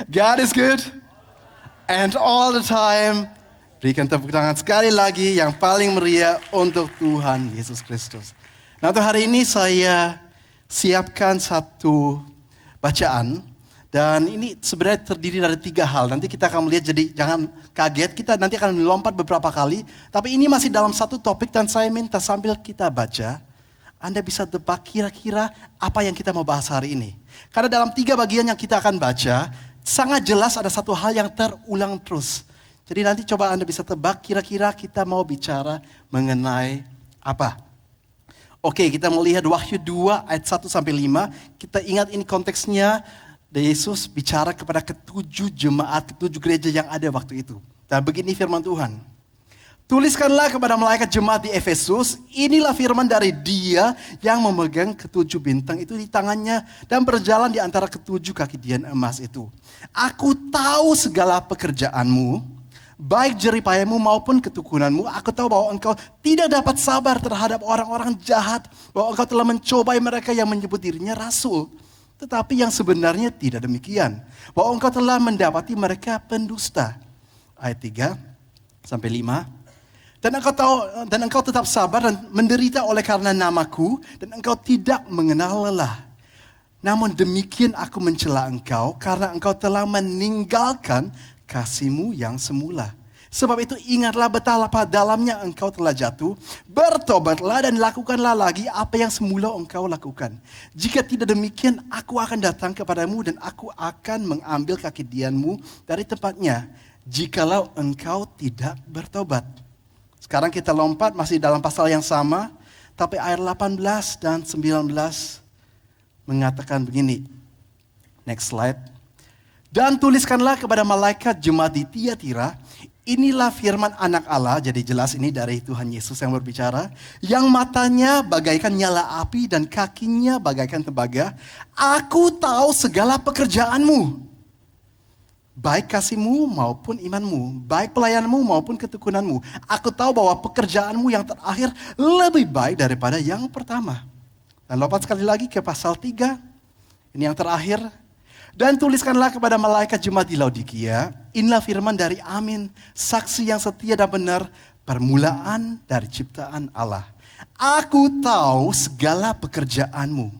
God is good and all the time. Berikan tepuk tangan sekali lagi yang paling meriah untuk Tuhan Yesus Kristus. Nah, untuk hari ini saya siapkan satu bacaan. Dan ini sebenarnya terdiri dari 3 hal. Nanti kita akan melihat, jadi jangan kaget. Kita nanti akan melompat beberapa kali. Tapi ini masih dalam satu topik dan saya minta sambil kita baca, Anda bisa tebak kira-kira apa yang kita mau bahas hari ini. Karena dalam 3 bagian yang kita akan baca, sangat jelas ada satu hal yang terulang terus. Jadi nanti coba Anda bisa tebak kira-kira kita mau bicara mengenai apa. Oke, kita mau lihat Wahyu 2 ayat 1-5. Kita ingat ini konteksnya, Yesus bicara kepada ke-7 jemaat, ke-7 gereja yang ada waktu itu. Dan begini firman Tuhan. Tuliskanlah kepada malaikat jemaat di Efesus, inilah firman dari Dia yang memegang ke-7 bintang itu di tangannya dan berjalan di antara ke-7 kaki dian emas itu. Aku tahu segala pekerjaanmu, baik jeripayamu maupun ketekunanmu. Aku tahu bahwa engkau tidak dapat sabar terhadap orang-orang jahat, bahwa engkau telah mencobai mereka yang menyebut dirinya rasul. Tetapi yang sebenarnya tidak demikian. Bahwa engkau telah mendapati mereka pendusta. Ayat 3-5. Dan engkau tetap sabar dan menderita oleh karena namaku. Dan engkau tidak mengenal lelah. Namun demikian aku mencela engkau karena engkau telah meninggalkan kasihmu yang semula. Sebab itu ingatlah betapa dalamnya engkau telah jatuh. Bertobatlah dan lakukanlah lagi apa yang semula engkau lakukan. Jika tidak demikian, aku akan datang kepadamu dan aku akan mengambil kaki dianmu dari tempatnya. Jikalau engkau tidak bertobat. Sekarang kita lompat masih dalam pasal yang sama. Tapi ayat 18 dan 19 mengatakan begini. Next slide. Dan tuliskanlah kepada malaikat jemaat di Tiatira. Inilah firman anak Allah, jadi jelas ini dari Tuhan Yesus yang berbicara. Yang matanya bagaikan nyala api dan kakinya bagaikan tembaga. Aku tahu segala pekerjaanmu. Baik kasihmu maupun imanmu. Baik pelayananmu maupun ketekunanmu. Aku tahu bahwa pekerjaanmu yang terakhir lebih baik daripada yang pertama. Dan lompat sekali lagi ke pasal 3. Ini yang terakhir. Dan tuliskanlah kepada malaikat jemaat di Laodikia, inilah firman dari Amin, saksi yang setia dan benar, permulaan dari ciptaan Allah. Aku tahu segala pekerjaanmu.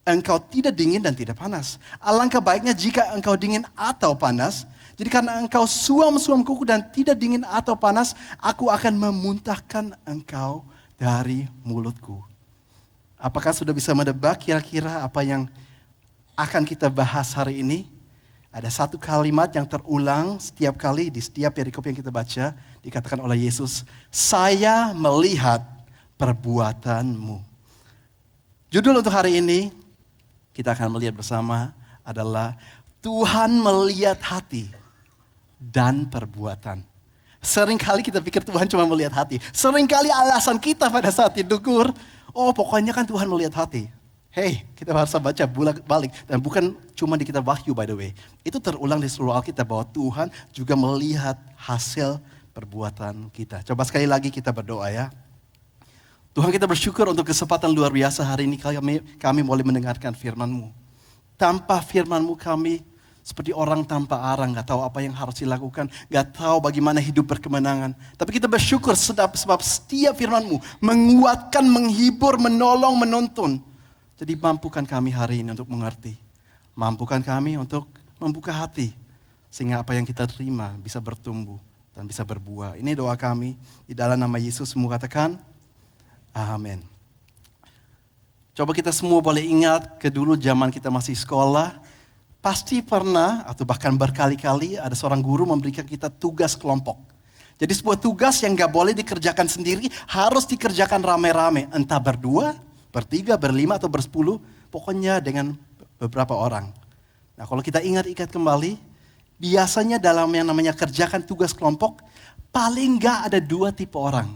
Engkau tidak dingin dan tidak panas. Alangkah baiknya jika engkau dingin atau panas. Jadi karena engkau suam-suam kuku dan tidak dingin atau panas, aku akan memuntahkan engkau dari mulutku. Apakah sudah bisa menebak kira-kira apa yang akan kita bahas hari ini? Ada satu kalimat yang terulang setiap kali di setiap perikop yang kita baca. Dikatakan oleh Yesus, saya melihat perbuatanmu. Judul untuk hari ini, kita akan melihat bersama adalah Tuhan melihat hati dan perbuatan. Seringkali kita pikir Tuhan cuma melihat hati. Seringkali alasan kita pada saat didukur, oh pokoknya kan Tuhan melihat hati. Hey, kita harus baca balik. Dan bukan cuma di kitab Wahyu by the way. Itu terulang di seluruh Alkitab bahwa Tuhan juga melihat hasil perbuatan kita. Coba sekali lagi kita berdoa ya. Tuhan, kita bersyukur untuk kesempatan luar biasa hari ini kami boleh mendengarkan firman-Mu. Tanpa firman-Mu kami seperti orang tanpa arang. Gak tahu apa yang harus dilakukan. Gak tahu bagaimana hidup berkemenangan. Tapi kita bersyukur sebab setiap firman-Mu menguatkan, menghibur, menolong, menuntun. Jadi mampukan kami hari ini untuk mengerti. Mampukan kami untuk membuka hati. Sehingga apa yang kita terima bisa bertumbuh dan bisa berbuah. Ini doa kami. Di dalam nama Yesus semua katakan, amin. Coba kita semua boleh ingat ke dulu zaman kita masih sekolah. Pasti pernah atau bahkan berkali-kali ada seorang guru memberikan kita tugas kelompok. Jadi sebuah tugas yang gak boleh dikerjakan sendiri. Harus dikerjakan rame-rame. Entah berdua, bertiga, berlima, atau bersepuluh. Pokoknya dengan beberapa orang. Nah kalau kita ingat kembali. Biasanya dalam yang namanya kerjakan tugas kelompok. Paling gak ada 2 tipe orang.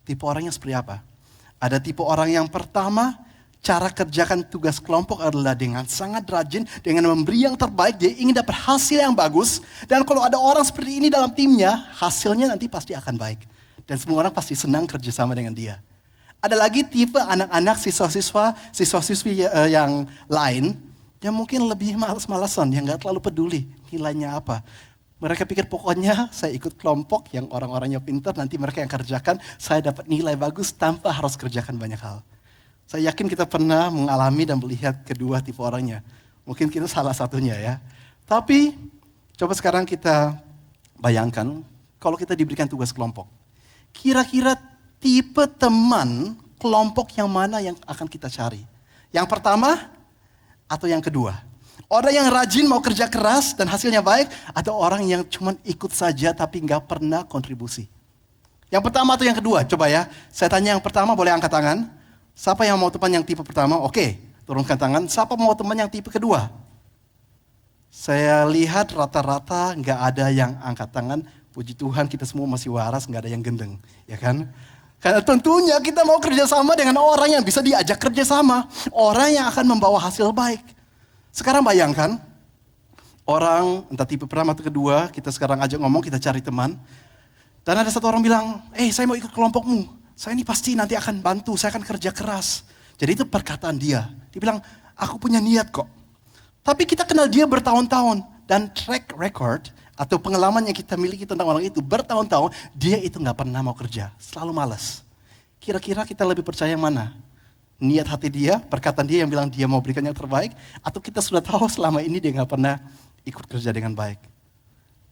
Tipe orangnya seperti apa? Ada tipe orang yang pertama. Cara kerjakan tugas kelompok adalah dengan sangat rajin. Dengan memberi yang terbaik. Dia ingin dapat hasil yang bagus. Dan kalau ada orang seperti ini dalam timnya. Hasilnya nanti pasti akan baik. Dan semua orang pasti senang kerjasama dengan dia. Ada lagi tipe anak-anak siswa-siswi yang lain. yang mungkin lebih malas-malasan, yang gak terlalu peduli nilainya apa. Mereka pikir pokoknya saya ikut kelompok yang orang-orangnya pintar, nanti mereka yang kerjakan, saya dapat nilai bagus tanpa harus kerjakan banyak hal. Saya yakin kita pernah mengalami dan melihat kedua tipe orangnya. Mungkin kita salah satunya ya. Tapi coba sekarang kita bayangkan kalau kita diberikan tugas kelompok. Kira-kira tipe teman kelompok yang mana yang akan kita cari? Yang pertama atau yang kedua? Orang yang rajin mau kerja keras dan hasilnya baik, atau orang yang cuma ikut saja tapi nggak pernah kontribusi? Yang pertama atau yang kedua? Coba ya, saya tanya yang pertama boleh angkat tangan. Siapa yang mau teman yang tipe pertama? Oke, turunkan tangan. Siapa mau teman yang tipe kedua? Saya lihat rata-rata nggak ada yang angkat tangan. Puji Tuhan kita semua masih waras, nggak ada yang gendeng, ya kan? Karena tentunya kita mau kerjasama dengan orang yang bisa diajak kerjasama, orang yang akan membawa hasil baik. Sekarang bayangkan orang entah tipe pertama atau kedua, kita sekarang ajak ngomong, kita cari teman, dan ada satu orang bilang, saya mau ikut kelompokmu. Saya ini pasti nanti akan bantu, saya akan kerja keras. Jadi itu perkataan dia. Dia bilang, aku punya niat kok. Tapi kita kenal dia bertahun-tahun. Dan track record atau pengalaman yang kita miliki tentang orang itu bertahun-tahun, dia itu gak pernah mau kerja. Selalu malas. Kira-kira kita lebih percaya mana? Niat hati dia, perkataan dia yang bilang dia mau berikan yang terbaik. Atau kita sudah tahu selama ini dia gak pernah ikut kerja dengan baik.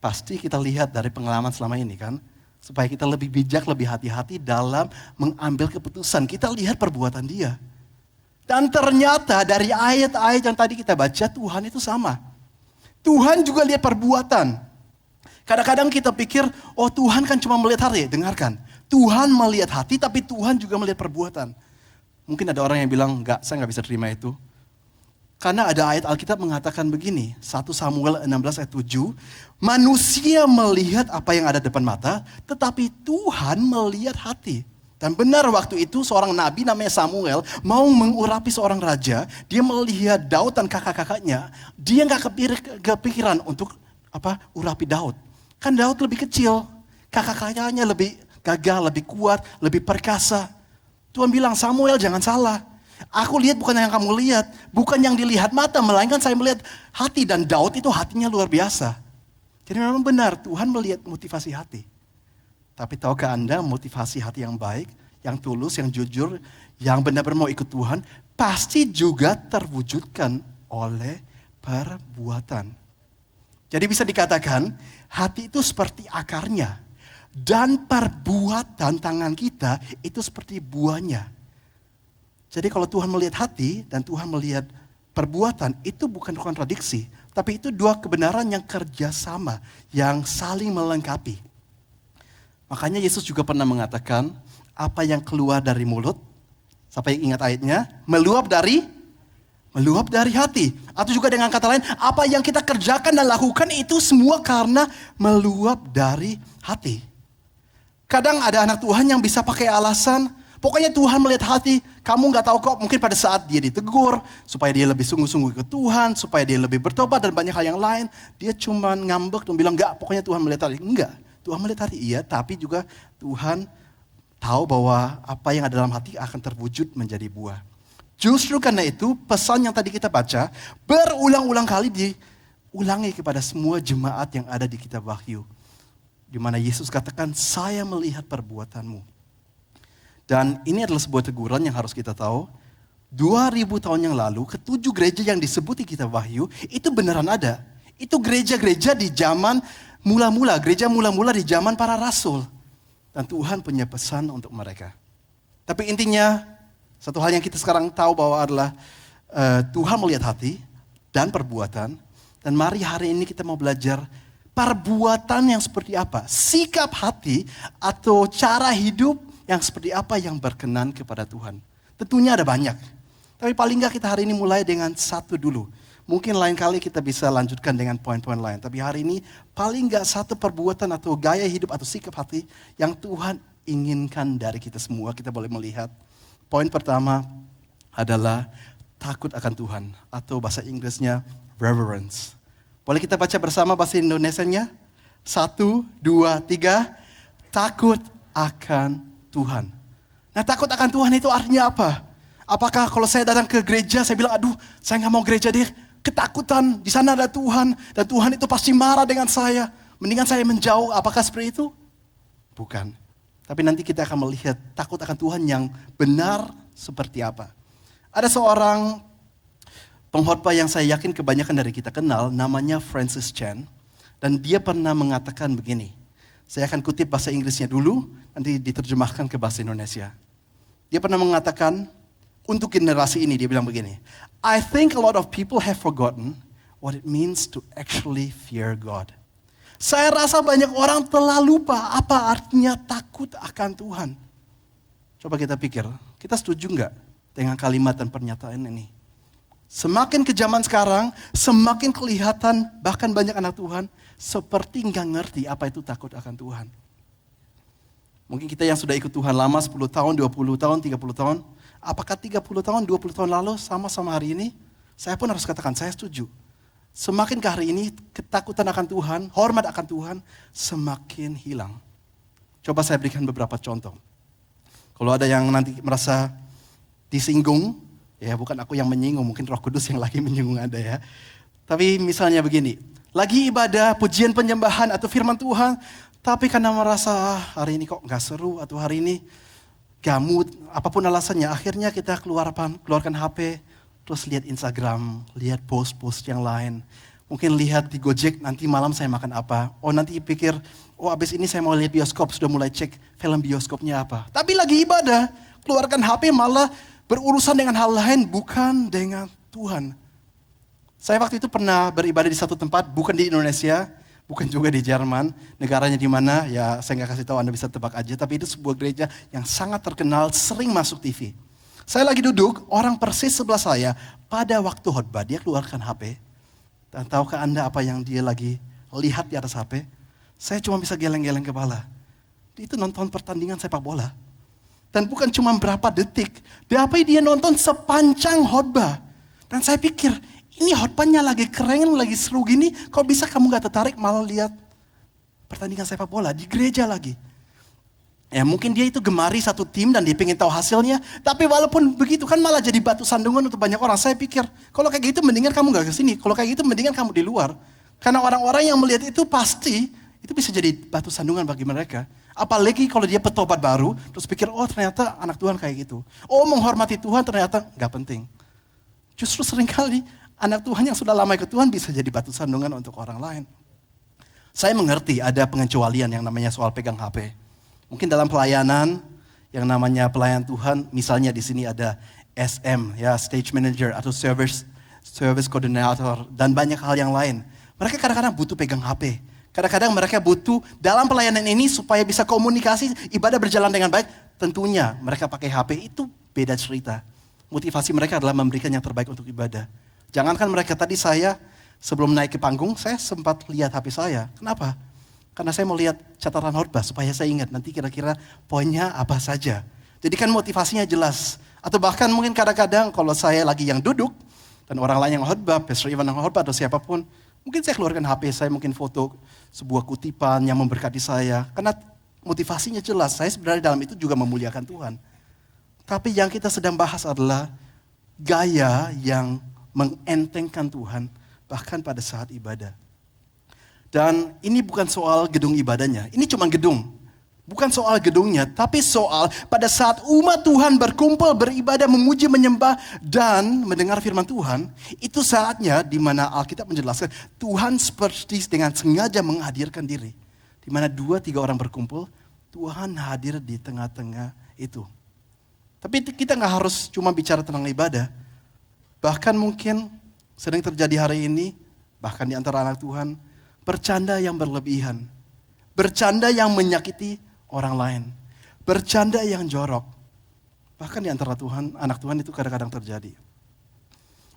Pasti kita lihat dari pengalaman selama ini kan. Supaya kita lebih bijak, lebih hati-hati dalam mengambil keputusan. Kita lihat perbuatan dia. Dan ternyata dari ayat-ayat yang tadi kita baca, Tuhan itu sama. Tuhan juga lihat perbuatan. Kadang-kadang kita pikir, oh Tuhan kan cuma melihat hati. Dengarkan, Tuhan melihat hati tapi Tuhan juga melihat perbuatan. Mungkin ada orang yang bilang, enggak, saya nggak bisa terima itu. Karena ada ayat Alkitab mengatakan begini, 1 Samuel 16 ayat 7, manusia melihat apa yang ada depan mata, tetapi Tuhan melihat hati. Dan benar waktu itu seorang nabi namanya Samuel mau mengurapi seorang raja, dia melihat Daud dan kakak-kakaknya, dia gak kepikiran untuk urapi Daud. Kan Daud lebih kecil, kakak-kakaknya lebih gagah, lebih kuat, lebih perkasa. Tuhan bilang, Samuel jangan salah. Aku lihat bukan yang kamu lihat, bukan yang dilihat mata, melainkan saya melihat hati. Dan Daud itu hatinya luar biasa. Jadi memang benar, Tuhan melihat motivasi hati. Tapi tahukah Anda motivasi hati yang baik, yang tulus, yang jujur, yang benar-benar mau ikut Tuhan, pasti juga terwujudkan oleh perbuatan. Jadi bisa dikatakan, hati itu seperti akarnya. Dan perbuatan tangan kita itu seperti buahnya. Jadi kalau Tuhan melihat hati dan Tuhan melihat perbuatan, itu bukan kontradiksi. Tapi itu dua kebenaran yang kerjasama, yang saling melengkapi. Makanya Yesus juga pernah mengatakan, apa yang keluar dari mulut, siapa yang ingat ayatnya? Meluap dari hati. Atau juga dengan kata lain, apa yang kita kerjakan dan lakukan itu semua karena meluap dari hati. Kadang ada anak Tuhan yang bisa pakai alasan, pokoknya Tuhan melihat hati, kamu gak tahu kok, mungkin pada saat dia ditegur, supaya dia lebih sungguh-sungguh ke Tuhan, supaya dia lebih bertobat dan banyak hal yang lain, dia cuma ngambek dan bilang, enggak, pokoknya Tuhan melihat hati. Enggak, Tuhan melihat hati, iya, tapi juga Tuhan tahu bahwa apa yang ada dalam hati akan terwujud menjadi buah. Justru karena itu, pesan yang tadi kita baca, berulang-ulang kali diulangi kepada semua jemaat yang ada di kitab Wahyu. Di mana Yesus katakan, saya melihat perbuatanmu. Dan ini adalah sebuah teguran yang harus kita tahu. 2000 tahun yang lalu, ketujuh gereja yang disebut di kitab Wahyu, itu beneran ada. Itu gereja-gereja di zaman mula-mula, gereja mula-mula di zaman para rasul. Dan Tuhan punya pesan untuk mereka. Tapi intinya, satu hal yang kita sekarang tahu bahwa adalah Tuhan melihat hati dan perbuatan. Dan mari hari ini kita mau belajar perbuatan yang seperti apa. Sikap hati atau cara hidup yang seperti apa yang berkenan kepada Tuhan. Tentunya ada banyak. Tapi paling enggak kita hari ini mulai dengan satu dulu. Mungkin lain kali kita bisa lanjutkan dengan poin-poin lain. Tapi hari ini paling enggak satu perbuatan atau gaya hidup atau sikap hati yang Tuhan inginkan dari kita semua. Kita boleh melihat. Poin pertama adalah takut akan Tuhan. Atau bahasa Inggrisnya reverence. Boleh kita baca bersama bahasa Indonesianya? 1, 2, 3. Takut akan Tuhan. Nah, takut akan Tuhan itu artinya apa? Apakah kalau saya datang ke gereja, saya bilang, aduh, saya gak mau gereja deh. ketakutan, di sana ada Tuhan, dan Tuhan itu pasti marah dengan saya. Mendingan saya menjauh, apakah seperti itu? Bukan. Tapi nanti kita akan melihat takut akan Tuhan yang benar seperti apa. Ada seorang pengkhotbah yang saya yakin kebanyakan dari kita kenal, namanya Francis Chan. Dan dia pernah mengatakan begini. Saya akan kutip bahasa Inggrisnya dulu, nanti diterjemahkan ke bahasa Indonesia. Dia pernah mengatakan, untuk generasi ini dia bilang begini. I think a lot of people have forgotten what it means to actually fear God. Saya rasa banyak orang telah lupa apa artinya takut akan Tuhan. Coba kita pikir, kita setuju nggak dengan kalimat dan pernyataan ini? Semakin ke zaman sekarang, semakin kelihatan bahkan banyak anak Tuhan seperti nggak ngerti apa itu takut akan Tuhan. Mungkin kita yang sudah ikut Tuhan lama 10 tahun, 20 tahun, 30 tahun. Apakah 30 tahun, 20 tahun lalu sama hari ini? Saya pun harus katakan, saya setuju. Semakin ke hari ini, ketakutan akan Tuhan, hormat akan Tuhan, semakin hilang. Coba saya berikan beberapa contoh. Kalau ada yang nanti merasa disinggung, ya bukan aku yang menyinggung, mungkin Roh Kudus yang lagi menyinggung ada ya. Tapi misalnya begini, lagi ibadah, pujian penyembahan atau firman Tuhan, tapi karena merasa hari ini kok gak seru atau hari ini gamut, apapun alasannya, akhirnya kita keluarkan HP, terus lihat Instagram, lihat post-post yang lain. Mungkin lihat di Gojek, nanti malam saya makan apa. Oh nanti pikir, oh abis ini saya mau lihat bioskop, sudah mulai cek film bioskopnya apa. Tapi lagi ibadah, keluarkan HP malah berurusan dengan hal lain, bukan dengan Tuhan. Saya waktu itu pernah beribadah di satu tempat, bukan di Indonesia, bukan juga di Jerman. Negaranya di mana, ya saya nggak kasih tahu, Anda bisa tebak aja. Tapi itu sebuah gereja yang sangat terkenal, sering masuk TV. Saya lagi duduk, orang persis sebelah saya, pada waktu khotbah dia keluarkan HP. Dan tahukah Anda apa yang dia lagi lihat di atas HP? Saya cuma bisa geleng-geleng kepala. Itu nonton pertandingan sepak bola. Dan bukan cuma berapa detik, tapi dia nonton sepanjang khotbah. Dan saya pikir, ini khotbahnya lagi keren, lagi seru gini, kok bisa kamu gak tertarik malah lihat pertandingan sepak bola di gereja lagi? Ya mungkin dia itu gemari satu tim dan dia pengen tahu hasilnya. Tapi walaupun begitu kan malah jadi batu sandungan untuk banyak orang. Saya pikir kalau kayak gitu mendingan kamu gak kesini. Kalau kayak gitu mendingan kamu di luar. Karena orang-orang yang melihat itu pasti itu bisa jadi batu sandungan bagi mereka. Apalagi kalau dia petobat baru. Terus pikir oh ternyata anak Tuhan kayak gitu. Oh menghormati Tuhan ternyata gak penting. Justru seringkali anak Tuhan yang sudah lama ikut Tuhan bisa jadi batu sandungan untuk orang lain. Saya mengerti ada pengecualian yang namanya soal pegang HP. Mungkin dalam pelayanan yang namanya pelayan Tuhan, misalnya di sini ada SM, ya stage manager atau service coordinator dan banyak hal yang lain. Mereka kadang-kadang butuh pegang HP. Kadang-kadang mereka butuh dalam pelayanan ini supaya bisa komunikasi, ibadah berjalan dengan baik. Tentunya mereka pakai HP itu beda cerita. Motivasi mereka adalah memberikan yang terbaik untuk ibadah. Jangankan mereka tadi saya sebelum naik ke panggung, saya sempat lihat HP saya. Kenapa? Karena saya mau lihat catatan khotbah supaya saya ingat nanti kira-kira poinnya apa saja. Jadi kan motivasinya jelas. Atau bahkan mungkin kadang-kadang kalau saya lagi yang duduk dan orang lain yang khotbah, Pastor Iwan yang khotbah atau siapapun, mungkin saya keluarkan HP saya, mungkin foto sebuah kutipan yang memberkati saya. Karena motivasinya jelas, saya sebenarnya dalam itu juga memuliakan Tuhan. Tapi yang kita sedang bahas adalah gaya yang mengentengkan Tuhan bahkan pada saat ibadah. Dan ini bukan soal gedung ibadahnya, ini cuma gedung. Bukan soal gedungnya, tapi soal pada saat umat Tuhan berkumpul, beribadah, memuji, menyembah, dan mendengar firman Tuhan, itu saatnya di mana Alkitab menjelaskan Tuhan seperti dengan sengaja menghadirkan diri. Di mana 2-3 orang berkumpul, Tuhan hadir di tengah-tengah itu. Tapi kita nggak harus cuma bicara tentang ibadah. Bahkan mungkin sering terjadi hari ini, bahkan di antara anak Tuhan, bercanda yang berlebihan. Bercanda yang menyakiti orang lain. Bercanda yang jorok. Bahkan di antara anak Tuhan itu kadang-kadang terjadi.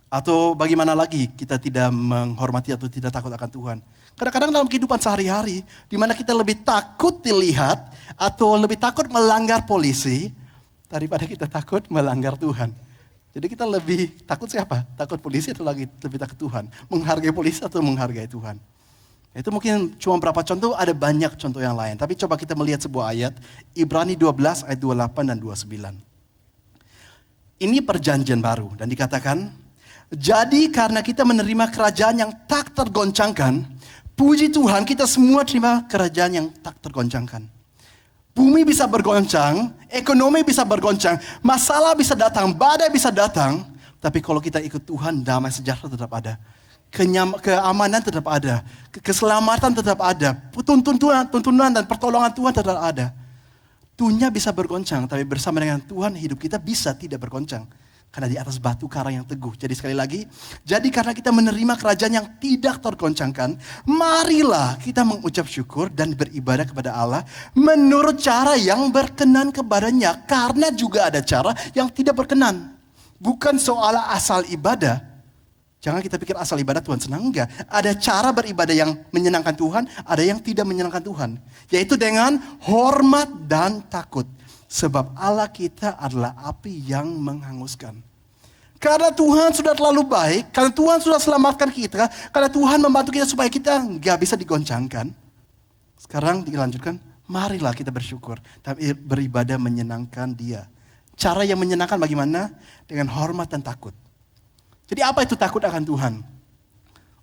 Atau bagaimana lagi kita tidak menghormati atau tidak takut akan Tuhan. Kadang-kadang dalam kehidupan sehari-hari, di mana kita lebih takut dilihat atau lebih takut melanggar polisi, daripada kita takut melanggar Tuhan. Jadi kita lebih takut siapa? Takut polisi atau lebih takut Tuhan? Menghargai polisi atau menghargai Tuhan? Itu mungkin cuma beberapa contoh, ada banyak contoh yang lain. Tapi coba kita melihat sebuah ayat, Ibrani 12 ayat 28 dan 29. Ini perjanjian baru dan dikatakan, Jadi karena kita menerima kerajaan yang tak tergoncangkan, puji Tuhan kita semua terima kerajaan yang tak tergoncangkan. Bumi bisa bergoncang, ekonomi bisa bergoncang, masalah bisa datang, badai bisa datang. Tapi kalau kita ikut Tuhan, damai sejahtera tetap ada. Keamanan tetap ada, keselamatan tetap ada, tuntunan dan pertolongan Tuhan tetap ada. Dunia bisa bergoncang, tapi bersama dengan Tuhan hidup kita bisa tidak bergoncang. Karena di atas batu karang yang teguh. Jadi sekali lagi, jadi karena kita menerima kerajaan yang tidak tergoncangkan, marilah kita mengucap syukur dan beribadah kepada Allah menurut cara yang berkenan kepadanya. Karena juga ada cara yang tidak berkenan. Bukan soal asal ibadah. Jangan kita pikir asal ibadah Tuhan senang, enggak. Ada cara beribadah yang menyenangkan Tuhan, ada yang tidak menyenangkan Tuhan. Yaitu dengan hormat dan takut. Sebab Allah kita adalah api yang menghanguskan. Karena Tuhan sudah terlalu baik, karena Tuhan sudah selamatkan kita, karena Tuhan membantu kita supaya kita nggak bisa digoncangkan. Sekarang dilanjutkan, marilah kita bersyukur, tapi beribadah menyenangkan Dia. Cara yang menyenangkan bagaimana? Dengan hormat dan takut. Jadi apa itu takut akan Tuhan?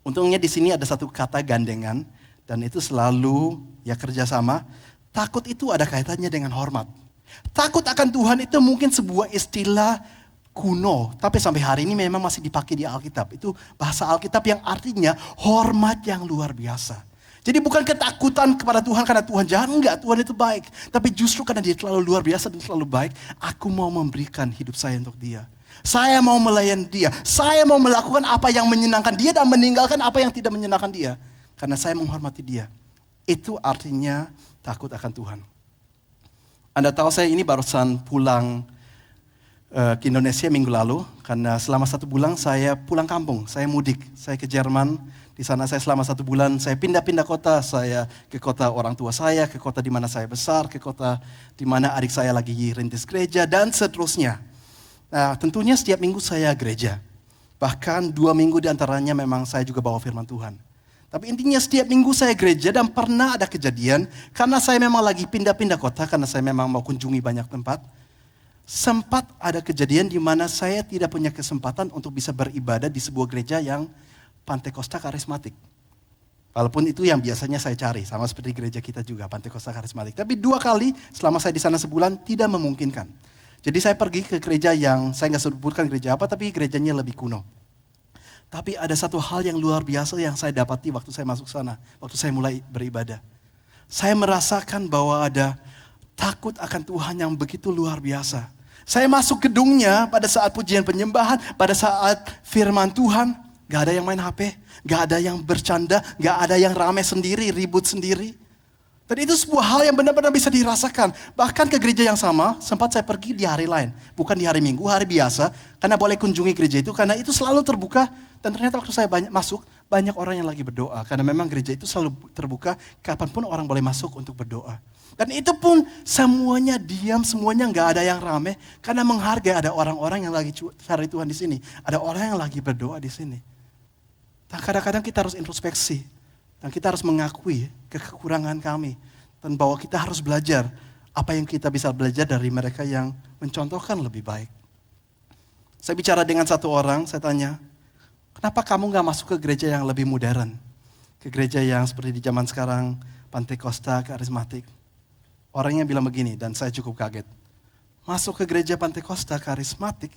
Untungnya di sini ada satu kata gandengan, dan itu selalu ya kerjasama. Takut itu ada kaitannya dengan hormat. Takut akan Tuhan itu mungkin sebuah istilah kuno, tapi sampai hari ini memang masih dipakai di Alkitab. Itu bahasa Alkitab yang artinya hormat yang luar biasa. Jadi bukan ketakutan kepada Tuhan karena Tuhan jahat, enggak, Tuhan itu baik. Tapi justru karena Dia terlalu luar biasa dan terlalu baik, aku mau memberikan hidup saya untuk Dia. Saya mau melayani Dia, saya mau melakukan apa yang menyenangkan Dia dan meninggalkan apa yang tidak menyenangkan Dia. Karena saya menghormati Dia. Itu artinya takut akan Tuhan. Anda tahu saya ini barusan pulang ke Indonesia minggu lalu. Karena selama 1 bulan saya pulang kampung, saya mudik. Saya ke Jerman, di sana saya selama 1 bulan. Saya pindah-pindah kota, saya ke kota orang tua saya, ke kota di mana saya besar, ke kota di mana adik saya lagi rintis gereja, dan seterusnya. Nah, tentunya setiap minggu saya gereja. Bahkan 2 minggu diantaranya memang saya juga bawa firman Tuhan. Tapi intinya setiap minggu saya gereja dan pernah ada kejadian. Karena saya memang lagi pindah-pindah kota, karena saya memang mau kunjungi banyak tempat. Sempat ada kejadian di mana saya tidak punya kesempatan untuk bisa beribadah di sebuah gereja yang Pantekosta karismatik. Walaupun itu yang biasanya saya cari, sama seperti gereja kita juga, Pantekosta karismatik. Tapi 2 kali selama saya di sana sebulan tidak memungkinkan. Jadi saya pergi ke gereja yang, saya nggak sebutkan gereja apa, tapi gerejanya lebih kuno. Tapi ada satu hal yang luar biasa yang saya dapati waktu saya masuk sana, waktu saya mulai beribadah. Saya merasakan bahwa ada takut akan Tuhan yang begitu luar biasa. Saya masuk gedungnya pada saat pujian penyembahan, pada saat firman Tuhan, gak ada yang main HP, gak ada yang bercanda, gak ada yang rame sendiri, ribut sendiri. Dan itu sebuah hal yang benar-benar bisa dirasakan. Bahkan ke gereja yang sama, sempat saya pergi di hari lain. Bukan di hari Minggu, hari biasa. Karena boleh kunjungi gereja itu, karena itu selalu terbuka. Dan ternyata waktu saya masuk, banyak orang yang lagi berdoa. Karena memang gereja itu selalu terbuka, kapanpun orang boleh masuk untuk berdoa. Dan itu pun semuanya diam, semuanya gak ada yang rame. Karena menghargai ada orang-orang yang lagi cari Tuhan di sini. Ada orang yang lagi berdoa di sini. Dan kadang-kadang kita harus introspeksi. Dan kita harus mengakui kekurangan kami. Dan bahwa kita harus belajar apa yang kita bisa belajar dari mereka yang mencontohkan lebih baik. Saya bicara dengan satu orang, saya tanya, kenapa kamu gak masuk ke gereja yang lebih modern? Ke gereja yang seperti di zaman sekarang, Pantekosta, karismatik. Orangnya bilang begini, dan saya cukup kaget. Masuk ke gereja Pantekosta, karismatik.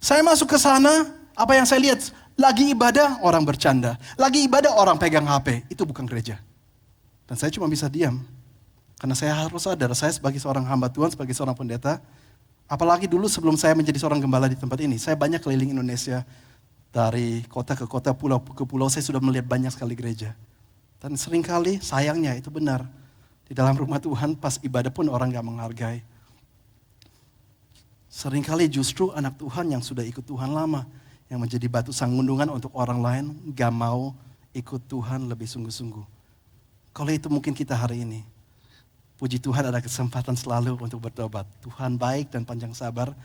Saya masuk ke sana, apa yang saya lihat? Lagi ibadah, orang bercanda. Lagi ibadah, orang pegang HP. Itu bukan gereja. Dan saya cuma bisa diam. Karena saya harus sadar, saya sebagai seorang hamba Tuhan, sebagai seorang pendeta, apalagi dulu sebelum saya menjadi seorang gembala di tempat ini, saya banyak keliling Indonesia, dari kota ke kota, pulau ke pulau, saya sudah melihat banyak sekali gereja. Dan seringkali, sayangnya itu benar, di dalam rumah Tuhan, pas ibadah pun orang gak menghargai. Seringkali justru anak Tuhan yang sudah ikut Tuhan lama, yang menjadi batu sanggungan untuk orang lain, gak mau ikut Tuhan lebih sungguh-sungguh. Kalau itu mungkin kita hari ini. Puji Tuhan ada kesempatan selalu untuk bertobat. Tuhan baik dan panjang sabar,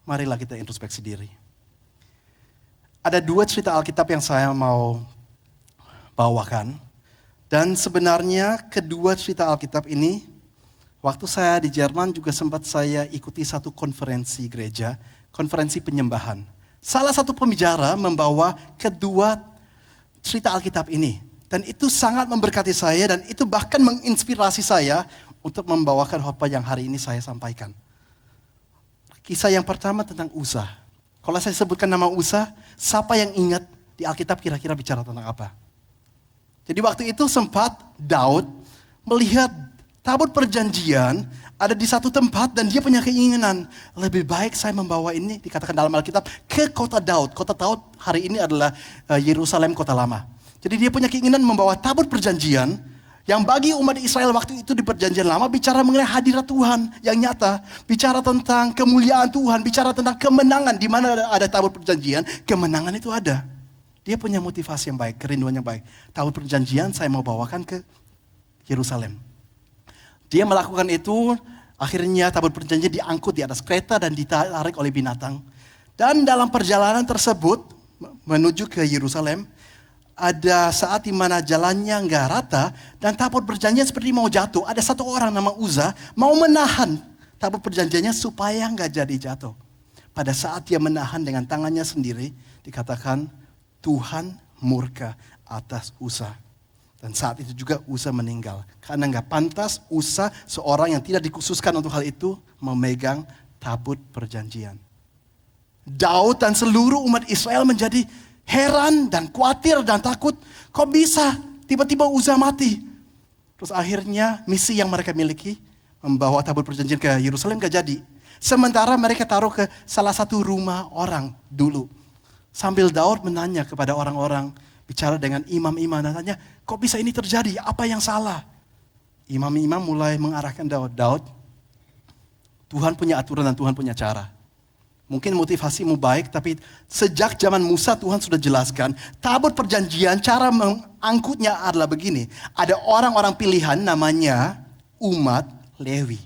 marilah kita introspeksi diri. Ada 2 cerita Alkitab yang saya mau bawakan. Dan sebenarnya kedua cerita Alkitab ini, waktu saya di Jerman juga sempat saya ikuti satu konferensi gereja, konferensi penyembahan. Salah satu pembicara membawa kedua cerita Alkitab ini. Dan itu sangat memberkati saya dan itu bahkan menginspirasi saya untuk membawakan khotbah yang hari ini saya sampaikan. Kisah yang pertama tentang Uza. Kalau saya sebutkan nama Uza, siapa yang ingat di Alkitab kira-kira bicara tentang apa? Jadi waktu itu sempat Daud melihat tabut perjanjian ada di satu tempat dan dia punya keinginan. Lebih baik saya membawa ini, dikatakan dalam Alkitab, ke kota Daud. Kota Daud hari ini adalah Yerusalem, kota lama. Jadi dia punya keinginan membawa tabut perjanjian yang bagi umat Israel waktu itu di perjanjian lama bicara mengenai hadirat Tuhan yang nyata. Bicara tentang kemuliaan Tuhan, bicara tentang kemenangan. Di mana ada tabut perjanjian, kemenangan itu ada. Dia punya motivasi yang baik, kerinduan yang baik. Tabut perjanjian saya mau bawakan ke Yerusalem. Dia melakukan itu, akhirnya tabut perjanjian diangkut di atas kereta dan ditarik oleh binatang. Dan dalam perjalanan tersebut menuju ke Yerusalem, ada saat di mana jalannya nggak rata dan tabut perjanjian seperti mau jatuh. Ada satu orang nama Uza mau menahan tabut perjanjiannya supaya nggak jadi jatuh. Pada saat dia menahan dengan tangannya sendiri, dikatakan Tuhan murka atas Uza. Dan saat itu juga Uza meninggal. Karena nggak pantas Uza, seorang yang tidak dikhususkan untuk hal itu, memegang tabut perjanjian. Daud dan seluruh umat Israel menjadi heran dan khawatir dan takut. Kok bisa tiba-tiba Uza mati? Terus akhirnya misi yang mereka miliki, membawa tabut perjanjian ke Yerusalem gak jadi. Sementara mereka taruh ke salah satu rumah orang dulu. Sambil Daud menanya kepada orang-orang, bicara dengan imam-imam dan tanya, kok bisa ini terjadi? Apa yang salah? Imam-imam mulai mengarahkan Daud. Daud, Tuhan punya aturan dan Tuhan punya cara. Mungkin motivasimu baik, tapi sejak zaman Musa Tuhan sudah jelaskan, tabut perjanjian cara mengangkutnya adalah begini. Ada orang-orang pilihan namanya umat Lewi.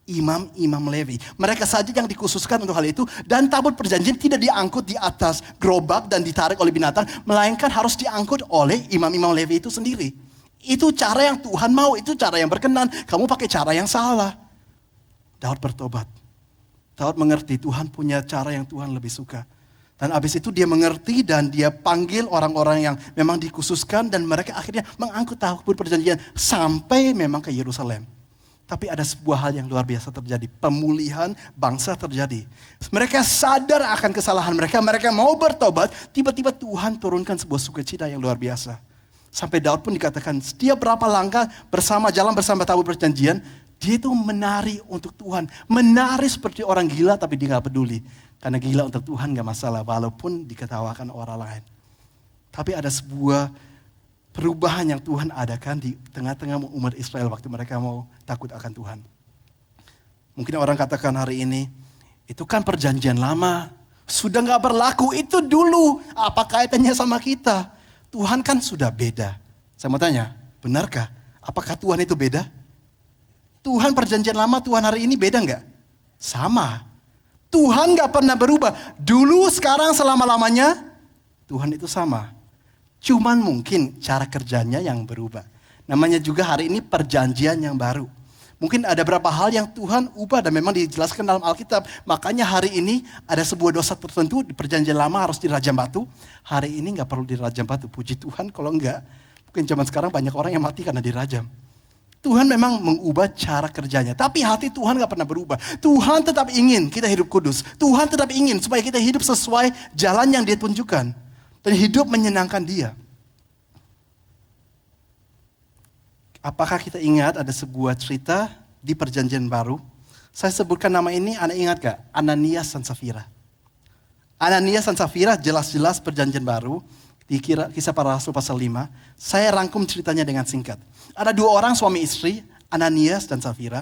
Imam-imam Lewi. Mereka saja yang dikhususkan untuk hal itu. Dan tabut perjanjian tidak diangkut di atas gerobak dan ditarik oleh binatang. Melainkan harus diangkut oleh imam-imam Lewi itu sendiri. Itu cara yang Tuhan mau, itu cara yang berkenan. Kamu pakai cara yang salah. Daud bertobat. Daud mengerti Tuhan punya cara yang Tuhan lebih suka. Dan abis itu dia mengerti dan dia panggil orang-orang yang memang dikhususkan. Dan mereka akhirnya mengangkut tabut perjanjian sampai memang ke Yerusalem. Tapi ada sebuah hal yang luar biasa terjadi. Pemulihan bangsa terjadi. Mereka sadar akan kesalahan mereka. Mereka mau bertobat. Tiba-tiba Tuhan turunkan sebuah sukacita yang luar biasa. Sampai Daud pun dikatakan setiap berapa langkah jalan bersama tabut perjanjian. Dia itu menari untuk Tuhan. Menari seperti orang gila tapi dia gak peduli. Karena gila untuk Tuhan gak masalah walaupun diketawakan orang lain. Tapi ada sebuah perubahan yang Tuhan adakan di tengah-tengah umat Israel waktu mereka mau takut akan Tuhan. Mungkin orang katakan hari ini, itu kan perjanjian lama. Sudah gak berlaku, itu dulu. Apa kaitannya sama kita? Tuhan kan sudah beda. Saya mau tanya, benarkah? Apakah Tuhan itu beda? Tuhan perjanjian lama, Tuhan hari ini beda nggak? Sama. Tuhan nggak pernah berubah. Dulu, sekarang, selama-lamanya, Tuhan itu sama. Cuman mungkin cara kerjanya yang berubah. Namanya juga hari ini perjanjian yang baru. Mungkin ada beberapa hal yang Tuhan ubah dan memang dijelaskan dalam Alkitab. Makanya hari ini ada sebuah dosa tertentu di perjanjian lama harus dirajam batu. Hari ini nggak perlu dirajam batu. Puji Tuhan kalau enggak. Mungkin zaman sekarang banyak orang yang mati karena dirajam. Tuhan memang mengubah cara kerjanya. Tapi hati Tuhan gak pernah berubah. Tuhan tetap ingin kita hidup kudus. Tuhan tetap ingin supaya kita hidup sesuai jalan yang Dia tunjukkan. Dan hidup menyenangkan Dia. Apakah kita ingat ada sebuah cerita di perjanjian baru? Saya sebutkan nama ini, Anda ingat gak? Ananias dan Safira. Ananias dan Safira jelas-jelas perjanjian baru. Di Kisah Para Rasul pasal 5, saya rangkum ceritanya dengan singkat. Ada dua orang suami istri, Ananias dan Safira.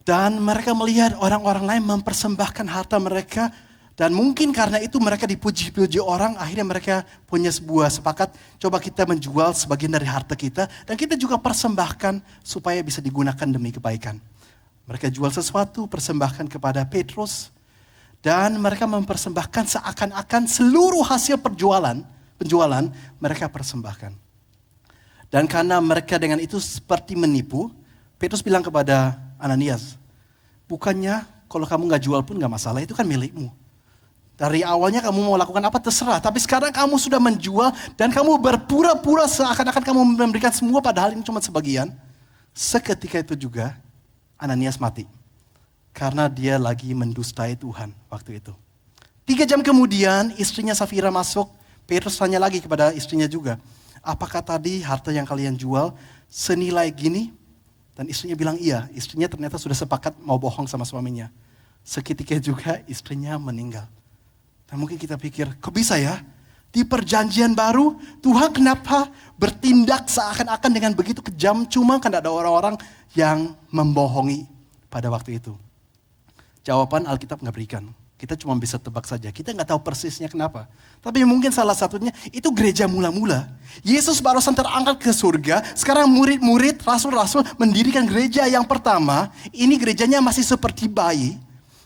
Dan mereka melihat orang-orang lain mempersembahkan harta mereka. Dan mungkin karena itu mereka dipuji-puji orang, akhirnya mereka punya sebuah sepakat, coba kita menjual sebagian dari harta kita. Dan kita juga persembahkan supaya bisa digunakan demi kebaikan. Mereka jual sesuatu, persembahkan kepada Petrus. Dan mereka mempersembahkan seakan-akan seluruh hasil penjualan mereka persembahkan. Dan karena mereka dengan itu seperti menipu, Petrus bilang kepada Ananias, bukannya kalau kamu gak jual pun gak masalah, itu kan milikmu. Dari awalnya kamu mau lakukan apa terserah. Tapi sekarang kamu sudah menjual dan kamu berpura-pura seakan-akan kamu memberikan semua padahal ini cuma sebagian. Seketika itu juga Ananias mati. Karena dia lagi mendustai Tuhan waktu itu. 3 jam kemudian istrinya Safira masuk. Petrus tanya lagi kepada istrinya juga. Apakah tadi harta yang kalian jual senilai gini? Dan istrinya bilang iya. Istrinya ternyata sudah sepakat mau bohong sama suaminya. Seketika juga istrinya meninggal. Dan mungkin kita pikir, kok bisa ya? Di perjanjian baru, Tuhan kenapa bertindak seakan-akan dengan begitu kejam? Cuma kan ada orang-orang yang membohongi pada waktu itu. Jawaban Alkitab nggak berikan. Kita cuma bisa tebak saja. Kita nggak tahu persisnya kenapa. Tapi mungkin salah satunya itu gereja mula-mula. Yesus barusan terangkat ke surga. Sekarang murid-murid, rasul-rasul mendirikan gereja yang pertama. Ini gerejanya masih seperti bayi.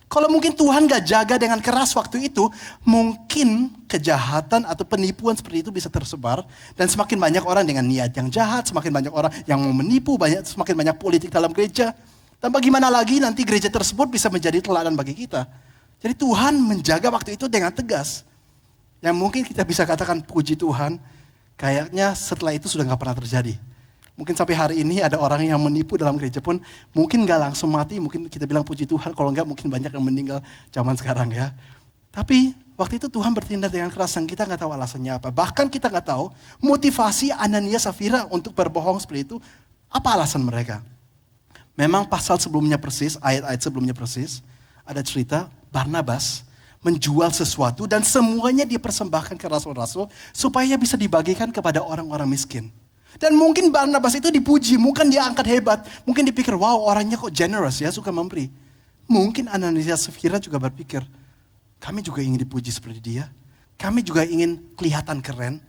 Kalau mungkin Tuhan gak jaga dengan keras waktu itu, mungkin kejahatan atau penipuan seperti itu bisa tersebar. Dan semakin banyak orang dengan niat yang jahat, semakin banyak orang yang mau menipu, semakin banyak politik dalam gereja. Dan bagaimana lagi nanti gereja tersebut bisa menjadi teladan bagi kita. Jadi Tuhan menjaga waktu itu dengan tegas. Yang mungkin kita bisa katakan puji Tuhan, kayaknya setelah itu sudah gak pernah terjadi. Mungkin sampai hari ini ada orang yang menipu dalam gereja pun mungkin gak langsung mati, mungkin kita bilang puji Tuhan, kalau enggak mungkin banyak yang meninggal zaman sekarang ya. Tapi waktu itu Tuhan bertindak dengan keras yang kita gak tahu alasannya apa. Bahkan kita gak tahu motivasi Ananias Safira untuk berbohong seperti itu, apa alasan mereka. Memang pasal sebelumnya persis, ayat-ayat sebelumnya persis, ada cerita Barnabas menjual sesuatu dan semuanya dipersembahkan ke rasul-rasul supaya bisa dibagikan kepada orang-orang miskin. Dan mungkin Barnabas itu dipuji, mungkin dia angkat hebat. Mungkin dipikir, wow orangnya kok generous ya, suka memberi. Mungkin Ananias Safira juga berpikir, kami juga ingin dipuji seperti dia. Kami juga ingin kelihatan keren.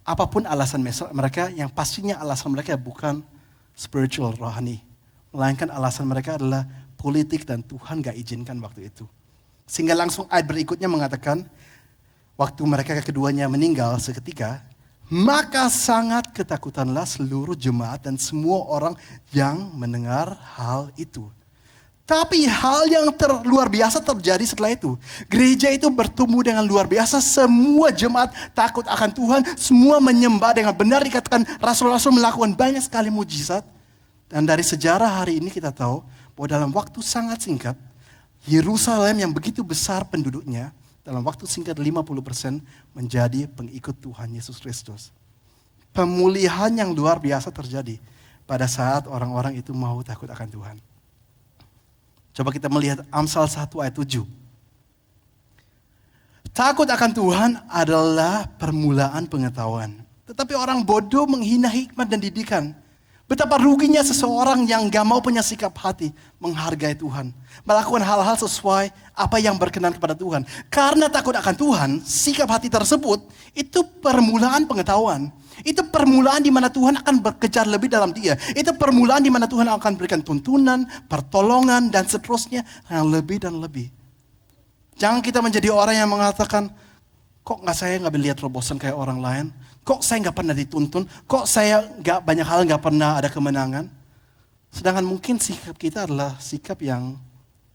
Apapun alasan mereka, yang pastinya alasan mereka bukan spiritual, rohani. Melainkan alasan mereka adalah politik dan Tuhan gak izinkan waktu itu. Sehingga langsung ayat berikutnya mengatakan, waktu mereka keduanya meninggal seketika, maka sangat ketakutanlah seluruh jemaat dan semua orang yang mendengar hal itu. Tapi hal yang luar biasa terjadi setelah itu. Gereja itu bertumbuh dengan luar biasa. Semua jemaat takut akan Tuhan. Semua menyembah dengan benar. Dikatakan rasul-rasul melakukan banyak sekali mujizat. Dan dari sejarah hari ini kita tahu bahwa dalam waktu sangat singkat, Yerusalem yang begitu besar penduduknya, dalam waktu singkat 50% menjadi pengikut Tuhan Yesus Kristus. Pemulihan yang luar biasa terjadi pada saat orang-orang itu mau takut akan Tuhan. Coba kita melihat Amsal 1 ayat 7. Takut akan Tuhan adalah permulaan pengetahuan. Tetapi orang bodoh menghina hikmat dan didikan. Betapa ruginya seseorang yang gak mau punya sikap hati menghargai Tuhan. Melakukan hal-hal sesuai apa yang berkenan kepada Tuhan. Karena takut akan Tuhan, sikap hati tersebut itu permulaan pengetahuan. Itu permulaan di mana Tuhan akan bekerja lebih dalam dia. Itu permulaan di mana Tuhan akan berikan tuntunan, pertolongan dan seterusnya yang lebih dan lebih. Jangan kita menjadi orang yang mengatakan, kok saya nggak lihat terobosan kayak orang lain? Kok saya nggak pernah dituntun? Kok saya banyak hal nggak pernah ada kemenangan? Sedangkan mungkin sikap kita adalah sikap yang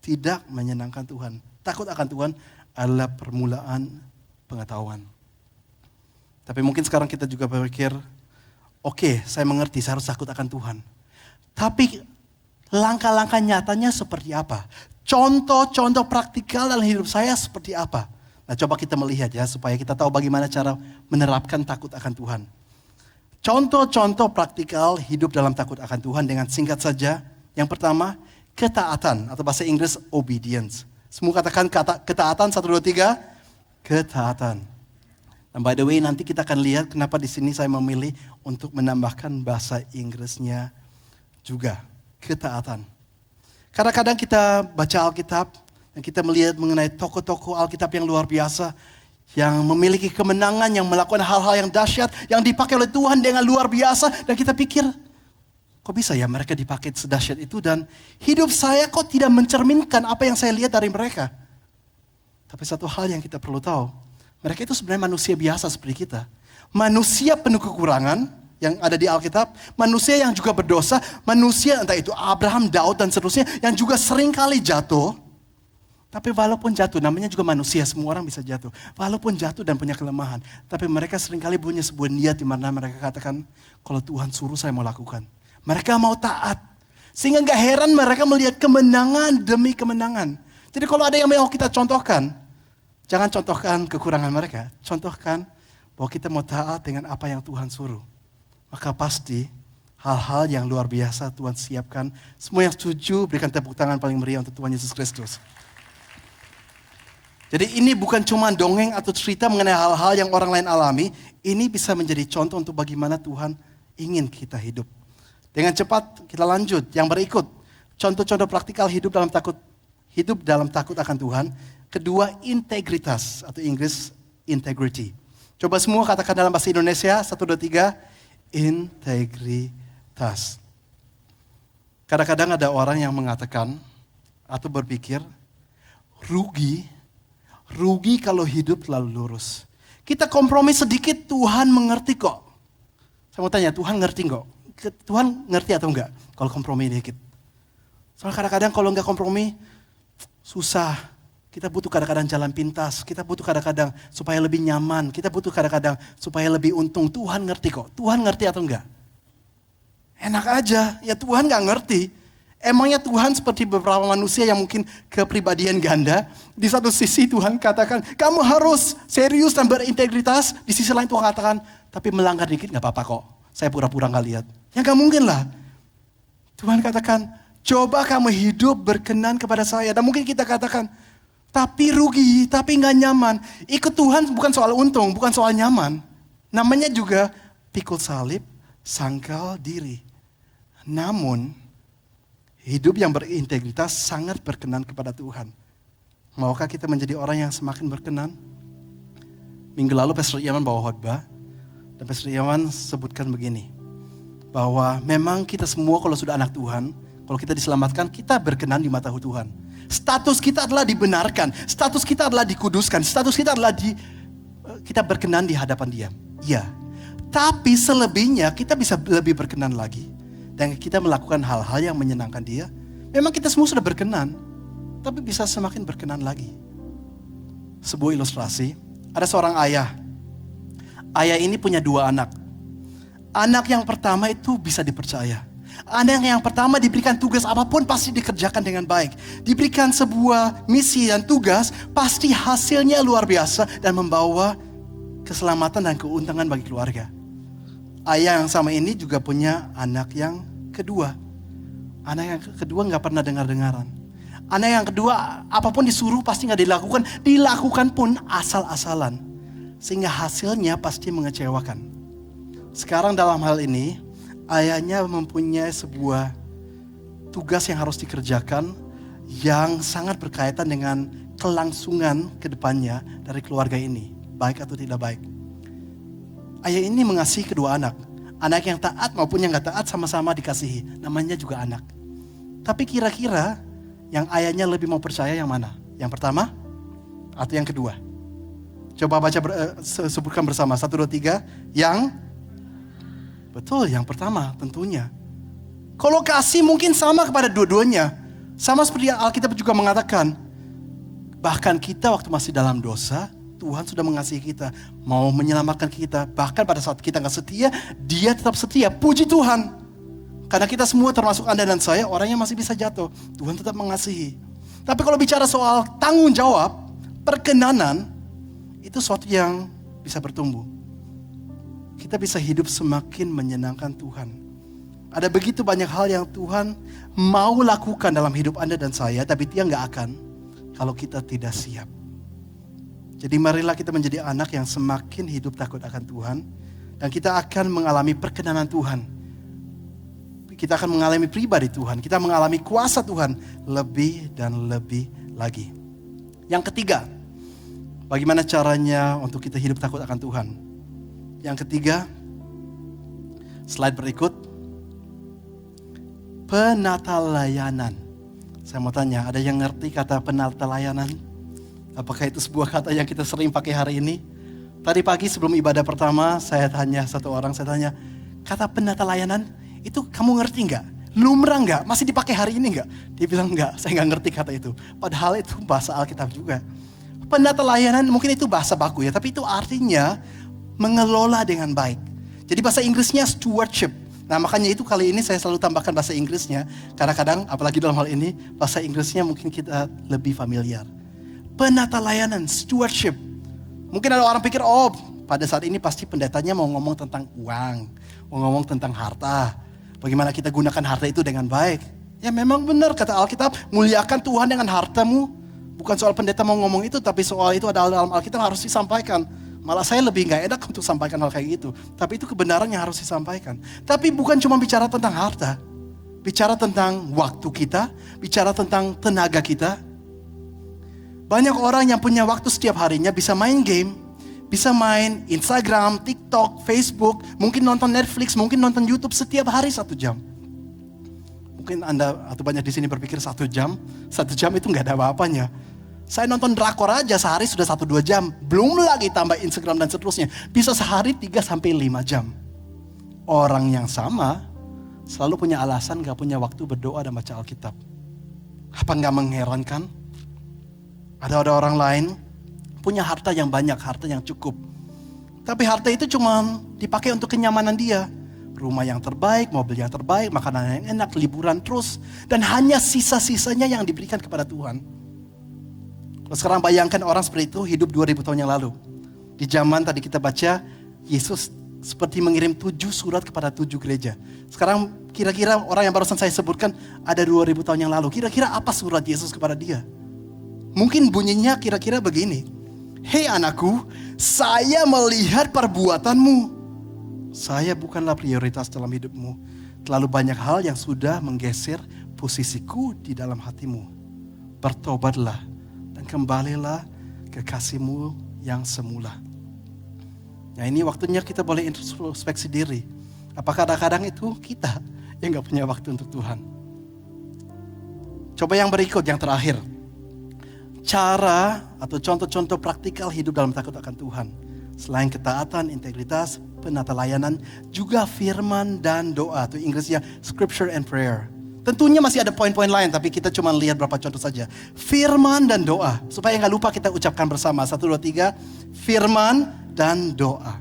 tidak menyenangkan Tuhan. Takut akan Tuhan adalah permulaan pengetahuan. Tapi mungkin sekarang kita juga berpikir, oke, saya mengerti, saya harus takut akan Tuhan. Tapi langkah-langkah nyatanya seperti apa? Contoh-contoh praktikal dalam hidup saya seperti apa? Nah, coba kita melihat ya, supaya kita tahu bagaimana cara menerapkan takut akan Tuhan. Contoh-contoh praktikal hidup dalam takut akan Tuhan dengan singkat saja. Yang pertama, ketaatan atau bahasa Inggris obedience. Semua katakan ketaatan, 1, 2, 3. Ketaatan. Dan by the way, nanti kita akan lihat kenapa di sini saya memilih untuk menambahkan bahasa Inggrisnya juga. Ketaatan. Kadang-kadang kita baca Alkitab, dan kita melihat mengenai tokoh-tokoh Alkitab yang luar biasa. Yang memiliki kemenangan, yang melakukan hal-hal yang dahsyat. Yang dipakai oleh Tuhan dengan luar biasa. Dan kita pikir, kok bisa ya mereka dipakai sedahsyat itu. Dan hidup saya kok tidak mencerminkan apa yang saya lihat dari mereka. Tapi satu hal yang kita perlu tahu. Mereka itu sebenarnya manusia biasa seperti kita. Manusia penuh kekurangan yang ada di Alkitab. Manusia yang juga berdosa. Manusia entah itu Abraham, Daud dan seterusnya. Yang juga sering kali jatuh. Tapi walaupun jatuh, namanya juga manusia, semua orang bisa jatuh. Walaupun jatuh dan punya kelemahan, tapi mereka seringkali punya sebuah niat di mana mereka katakan, kalau Tuhan suruh saya mau lakukan. Mereka mau taat. Sehingga gak heran mereka melihat kemenangan demi kemenangan. Jadi kalau ada yang mau kita contohkan, jangan contohkan kekurangan mereka. Contohkan bahwa kita mau taat dengan apa yang Tuhan suruh. Maka pasti hal-hal yang luar biasa Tuhan siapkan. Semua yang setuju berikan tepuk tangan paling meriah untuk Tuhan Yesus Kristus. Jadi ini bukan cuma dongeng atau cerita mengenai hal-hal yang orang lain alami. Ini bisa menjadi contoh untuk bagaimana Tuhan ingin kita hidup. Dengan cepat kita lanjut. Yang berikut, contoh-contoh praktikal hidup dalam takut akan Tuhan. Kedua, integritas atau Inggris integrity. Coba semua katakan dalam bahasa Indonesia, 1, 2, 3, integritas. Kadang-kadang ada orang yang mengatakan atau berpikir, rugi kalau hidup terlalu lurus. Kita kompromi sedikit, Tuhan mengerti kok. Saya mau tanya, Tuhan ngerti kok? Tuhan ngerti atau enggak kalau kompromi dikit? Soalnya kadang-kadang kalau enggak kompromi, susah. Kita butuh kadang-kadang jalan pintas. Kita butuh kadang-kadang supaya lebih nyaman. Kita butuh kadang-kadang supaya lebih untung. Tuhan ngerti kok. Tuhan ngerti atau enggak? Enak aja, ya Tuhan enggak ngerti. Emangnya Tuhan seperti beberapa manusia yang mungkin kepribadian ganda. Di satu sisi Tuhan katakan, kamu harus serius dan berintegritas. Di sisi lain Tuhan katakan, tapi melanggar dikit gak apa-apa kok. Saya pura-pura gak lihat. Ya gak mungkin lah. Tuhan katakan, coba kamu hidup berkenan kepada saya. Dan mungkin kita katakan, tapi rugi, tapi gak nyaman. Ikut Tuhan bukan soal untung, bukan soal nyaman. Namanya juga pikul salib, sangkal diri. Namun, hidup yang berintegritas sangat berkenan kepada Tuhan. Maukah kita menjadi orang yang semakin berkenan? Minggu lalu Pastor Iman bawa khotbah. Dan Pastor Iman sebutkan begini. Bahwa memang kita semua kalau sudah anak Tuhan, kalau kita diselamatkan, kita berkenan di mata Tuhan. Status kita adalah dibenarkan. Status kita adalah dikuduskan. Status kita adalah kita berkenan di hadapan Dia. Iya. Tapi selebihnya kita bisa lebih berkenan lagi. Dan kita melakukan hal-hal yang menyenangkan Dia. Memang kita semua sudah berkenan. Tapi bisa semakin berkenan lagi. Sebuah ilustrasi. Ada seorang ayah. Ayah ini punya 2 anak. Anak yang pertama itu bisa dipercaya. Anak yang pertama diberikan tugas apapun pasti dikerjakan dengan baik. Diberikan sebuah misi dan tugas pasti hasilnya luar biasa. Dan membawa keselamatan dan keuntungan bagi keluarga. Ayah yang sama ini juga punya anak yang kedua. Anak yang kedua gak pernah dengar-dengaran. Anak yang kedua apapun disuruh pasti gak dilakukan. Dilakukan pun asal-asalan. Sehingga hasilnya pasti mengecewakan. Sekarang dalam hal ini, ayahnya mempunyai sebuah tugas yang harus dikerjakan. Yang sangat berkaitan dengan kelangsungan ke depannya dari keluarga ini. Baik atau tidak baik. Ayah ini mengasihi kedua anak. Anak yang taat maupun yang gak taat sama-sama dikasihi. Namanya juga anak. Tapi kira-kira yang ayahnya lebih mau percaya yang mana? Yang pertama atau yang kedua? Coba baca sebutkan bersama. 1, 2, 3. Yang betul, yang pertama tentunya. Kalau kasih mungkin sama kepada dua-duanya. Sama seperti Alkitab juga mengatakan. Bahkan kita waktu masih dalam dosa, Tuhan sudah mengasihi kita, mau menyelamatkan kita. Bahkan pada saat kita gak setia, Dia tetap setia. Puji Tuhan. Karena kita semua termasuk Anda dan saya, orangnya masih bisa jatuh. Tuhan tetap mengasihi. Tapi kalau bicara soal tanggung jawab, perkenanan, itu sesuatu yang bisa bertumbuh. Kita bisa hidup semakin menyenangkan Tuhan. Ada begitu banyak hal yang Tuhan mau lakukan dalam hidup Anda dan saya, tapi Dia gak akan kalau kita tidak siap. Jadi marilah kita menjadi anak yang semakin hidup takut akan Tuhan. Dan kita akan mengalami perkenanan Tuhan. Kita akan mengalami pribadi Tuhan. Kita mengalami kuasa Tuhan lebih dan lebih lagi. Yang ketiga, bagaimana caranya untuk kita hidup takut akan Tuhan? Yang ketiga, slide berikut. Penata layanan. Saya mau tanya, ada yang ngerti kata penata layanan? Apakah itu sebuah kata yang kita sering pakai hari ini? Tadi pagi sebelum ibadah pertama, saya tanya satu orang, kata penata layanan, itu kamu ngerti gak? Lumrah nggak? Masih dipakai hari ini nggak? Dia bilang nggak, saya nggak ngerti kata itu. Padahal itu bahasa Alkitab juga. Pendeta layanan mungkin itu bahasa baku ya, tapi itu artinya mengelola dengan baik. Jadi bahasa Inggrisnya stewardship. Nah makanya itu kali ini saya selalu tambahkan bahasa Inggrisnya. Kadang-kadang apalagi dalam hal ini bahasa Inggrisnya mungkin kita lebih familiar. Penata layanan, stewardship. Mungkin ada orang pikir, oh pada saat ini pasti pendetanya mau ngomong tentang uang. Mau ngomong tentang harta. Bagaimana kita gunakan harta itu dengan baik. Ya memang benar kata Alkitab, muliakan Tuhan dengan hartamu. Bukan soal pendeta mau ngomong itu, tapi soal itu adalah dalam Alkitab harus disampaikan. Malah saya lebih gak enak untuk sampaikan hal kayak gitu. Tapi itu kebenaran yang harus disampaikan. Tapi bukan cuma bicara tentang harta. Bicara tentang waktu kita. Bicara tentang tenaga kita. Banyak orang yang punya waktu setiap harinya bisa main game. Bisa main Instagram, TikTok, Facebook. Mungkin nonton Netflix, mungkin nonton YouTube setiap hari 1 jam. Mungkin Anda atau banyak di sini berpikir 1 jam. 1 jam itu gak ada apa-apanya. Saya nonton drakor aja sehari sudah 1-2 jam. Belum lagi tambah Instagram dan seterusnya. Bisa sehari 3-5 jam. Orang yang sama selalu punya alasan gak punya waktu berdoa dan baca Alkitab. Apa gak mengherankan? Ada orang lain punya harta yang banyak, harta yang cukup. Tapi harta itu cuma dipakai untuk kenyamanan dia. Rumah yang terbaik, mobil yang terbaik, makanan yang enak, liburan terus. Dan hanya sisa-sisanya yang diberikan kepada Tuhan. Sekarang bayangkan orang seperti itu hidup 2000 tahun yang lalu. Di zaman tadi kita baca, Yesus seperti mengirim 7 surat kepada 7 gereja. Sekarang kira-kira orang yang barusan saya sebutkan ada 2000 tahun yang lalu. Kira-kira apa surat Yesus kepada dia? Mungkin bunyinya kira-kira begini. Hei anakku, saya melihat perbuatanmu. Saya bukanlah prioritas dalam hidupmu. Terlalu banyak hal yang sudah menggeser posisiku di dalam hatimu. Bertobatlah. Dan kembalilah ke kasihmu yang semula. Nah ini waktunya kita boleh introspeksi diri. Apakah kadang-kadang itu kita yang gak punya waktu untuk Tuhan? Coba yang berikut, yang terakhir. Cara atau contoh-contoh praktikal hidup dalam takut akan Tuhan. Selain ketaatan, integritas, penata layanan, juga firman dan doa. Itu Inggrisnya scripture and prayer. Tentunya masih ada poin-poin lain, tapi kita cuma lihat beberapa contoh saja. Firman dan doa. Supaya gak lupa kita ucapkan bersama. 1, 2, 3. Firman dan doa.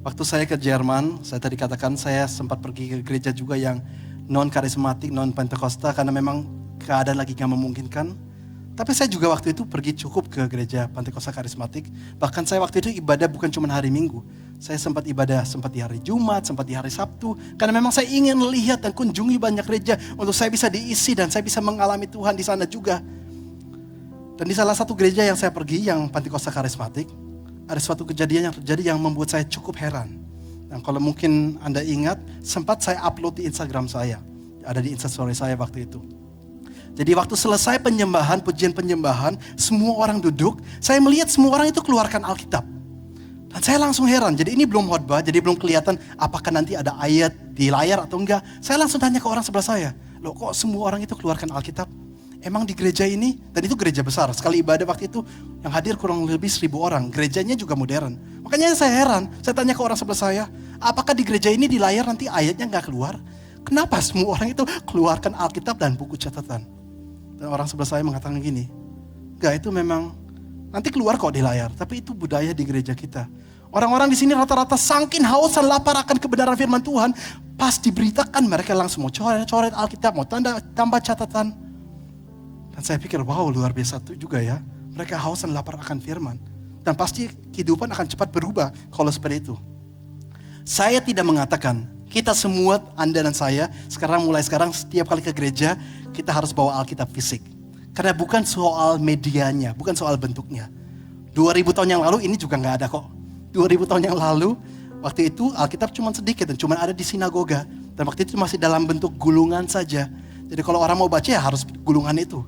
Waktu saya ke Jerman, saya tadi katakan saya sempat pergi ke gereja juga yang non-karismatik, non-Pentakosta. Karena memang keadaan lagi gak memungkinkan. Tapi saya juga waktu itu pergi cukup ke gereja Pentakosta karismatik. Bahkan saya waktu itu ibadah bukan cuma hari Minggu. Saya sempat ibadah sempat di hari Jumat, sempat di hari Sabtu. Karena memang saya ingin lihat dan kunjungi banyak gereja. Untuk saya bisa diisi dan saya bisa mengalami Tuhan di sana juga. Dan di salah satu gereja yang saya pergi, yang Pentakosta karismatik. Ada suatu kejadian yang terjadi yang membuat saya cukup heran. Dan kalau mungkin Anda ingat, sempat saya upload di Instagram saya. Ada di Instastory saya waktu itu. Jadi waktu selesai penyembahan, pujian penyembahan, semua orang duduk. Saya melihat semua orang itu keluarkan Alkitab. Dan saya langsung heran, jadi ini belum khotbah, jadi belum kelihatan apakah nanti ada ayat di layar atau enggak. Saya langsung tanya ke orang sebelah saya, loh kok semua orang itu keluarkan Alkitab? Emang di gereja ini, dan itu gereja besar, sekali ibadah waktu itu yang hadir kurang lebih 1000 orang. Gerejanya juga modern. Makanya saya heran, saya tanya ke orang sebelah saya, apakah di gereja ini di layar nanti ayatnya enggak keluar? Kenapa semua orang itu keluarkan Alkitab dan buku catatan? Dan orang sebelah saya mengatakan gini, enggak, itu memang nanti keluar kok di layar, tapi itu budaya di gereja kita. Orang-orang di sini rata-rata sangkin haus dan lapar akan kebenaran firman Tuhan, pas diberitakan mereka langsung mau coret-coret Alkitab, mau tambah catatan. Dan saya pikir, wow luar biasa itu juga ya, mereka haus dan lapar akan firman. Dan pasti kehidupan akan cepat berubah kalau seperti itu. Saya tidak mengatakan, kita semua, Anda dan saya, mulai sekarang setiap kali ke gereja, kita harus bawa Alkitab fisik. Karena bukan soal medianya, bukan soal bentuknya. 2000 tahun yang lalu ini juga gak ada kok. 2000 tahun yang lalu, waktu itu Alkitab cuma sedikit dan cuma ada di sinagoga. Dan waktu itu masih dalam bentuk gulungan saja. Jadi kalau orang mau baca ya harus gulungan itu.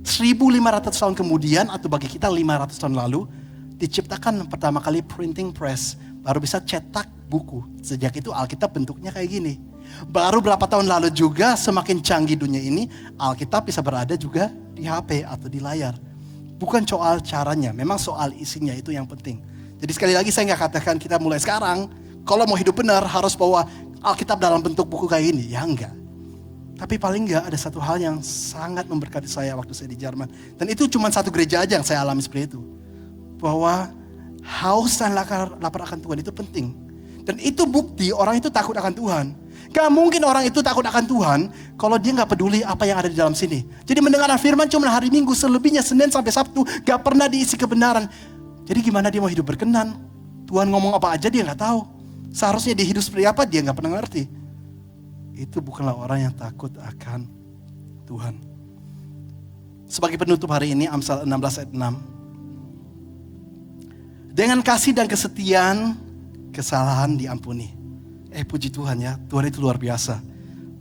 1500 tahun kemudian, atau bagi kita 500 tahun lalu, diciptakan pertama kali printing press. Baru bisa cetak buku. Sejak itu Alkitab bentuknya kayak gini. Baru berapa tahun lalu juga semakin canggih dunia ini, Alkitab bisa berada juga di HP atau di layar. Bukan soal caranya, memang soal isinya itu yang penting. Jadi sekali lagi saya gak katakan kita mulai sekarang, kalau mau hidup benar harus bawa Alkitab dalam bentuk buku kayak ini? Ya enggak. Tapi paling enggak ada satu hal yang sangat memberkati saya waktu saya di Jerman. Dan itu cuma satu gereja aja yang saya alami seperti itu. Bahwa haus dan lapar akan Tuhan itu penting. Dan itu bukti orang itu takut akan Tuhan. Gak mungkin orang itu takut akan Tuhan kalau dia gak peduli apa yang ada di dalam sini. Jadi mendengar firman cuma hari Minggu, selebihnya Senin sampai Sabtu gak pernah diisi kebenaran. Jadi gimana dia mau hidup berkenan? Tuhan ngomong apa aja dia gak tahu. Seharusnya dia hidup seperti apa dia gak pernah ngerti. Itu bukanlah orang yang takut akan Tuhan. Sebagai penutup hari ini Amsal 16 ayat 6. Dengan kasih dan kesetiaan kesalahan diampuni. Puji Tuhan ya, Tuhan itu luar biasa.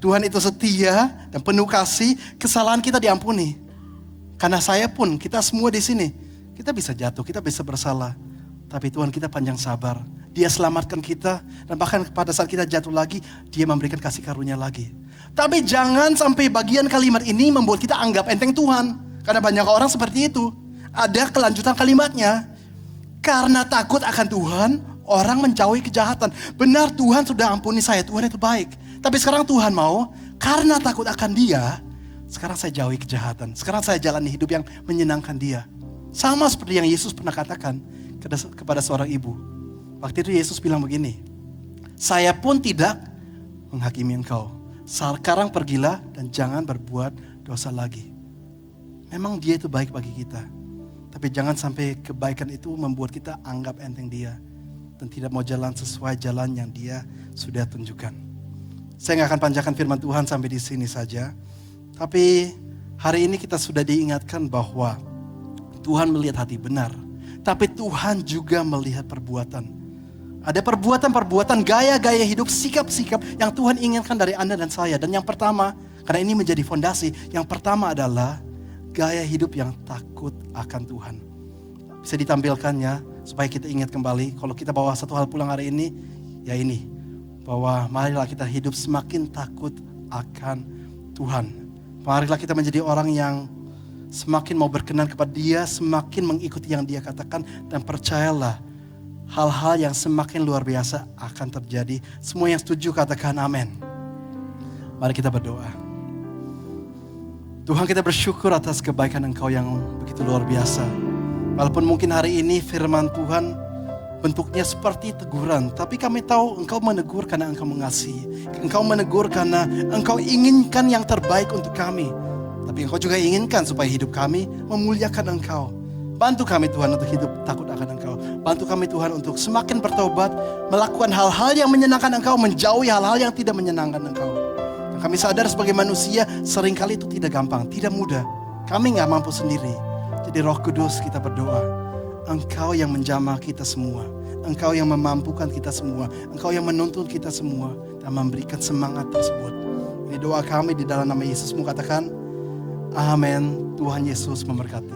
Tuhan itu setia dan penuh kasih, kesalahan kita diampuni. Karena saya pun, kita semua di sini, kita bisa jatuh, kita bisa bersalah. Tapi Tuhan kita panjang sabar. Dia selamatkan kita, dan bahkan pada saat kita jatuh lagi, Dia memberikan kasih karunia lagi. Tapi jangan sampai bagian kalimat ini membuat kita anggap enteng Tuhan. Karena banyak orang seperti itu. Ada kelanjutan kalimatnya. Karena takut akan Tuhan, orang menjauhi kejahatan. Benar Tuhan sudah ampuni saya, Tuhan itu baik. Tapi sekarang Tuhan mau, karena takut akan Dia, sekarang saya jauhi kejahatan. Sekarang saya jalani hidup yang menyenangkan Dia. Sama seperti yang Yesus pernah katakan kepada seorang ibu. Waktu itu Yesus bilang begini, saya pun tidak menghakimi engkau. Sekarang pergilah dan jangan berbuat dosa lagi. Memang Dia itu baik bagi kita. Tapi jangan sampai kebaikan itu membuat kita anggap enteng Dia. Dan tidak mau jalan sesuai jalan yang Dia sudah tunjukkan. Saya gak akan panjangkan firman Tuhan sampai di sini saja. Tapi hari ini kita sudah diingatkan bahwa Tuhan melihat hati benar. Tapi Tuhan juga melihat perbuatan. Ada perbuatan-perbuatan, gaya-gaya hidup, sikap-sikap yang Tuhan inginkan dari Anda dan saya. Dan yang pertama, karena ini menjadi fondasi, yang pertama adalah gaya hidup yang takut akan Tuhan. Bisa ditampilkannya supaya kita ingat kembali. Kalau kita bawa satu hal pulang hari ini, ya ini. Bahwa marilah kita hidup semakin takut akan Tuhan. Marilah kita menjadi orang yang semakin mau berkenan kepada Dia, semakin mengikuti yang Dia katakan. Dan percayalah, hal-hal yang semakin luar biasa akan terjadi. Semua yang setuju katakan amin. Mari kita berdoa. Tuhan, kita bersyukur atas kebaikan Engkau yang begitu luar biasa. Walaupun mungkin hari ini firman Tuhan bentuknya seperti teguran. Tapi kami tahu Engkau menegur karena Engkau mengasihi. Engkau menegur karena Engkau inginkan yang terbaik untuk kami. Tapi Engkau juga inginkan supaya hidup kami memuliakan Engkau. Bantu kami Tuhan untuk hidup takut akan Engkau. Bantu kami Tuhan untuk semakin bertobat. Melakukan hal-hal yang menyenangkan Engkau. Menjauhi hal-hal yang tidak menyenangkan Engkau. Kami sadar sebagai manusia seringkali itu tidak gampang, tidak mudah. Kami gak mampu sendiri. Jadi Roh Kudus kita berdoa. Engkau yang menjamah kita semua. Engkau yang memampukan kita semua. Engkau yang menuntun kita semua. Dan memberikan semangat tersebut. Ini doa kami di dalam nama Yesus. Katakan, amin. Tuhan Yesus memberkati.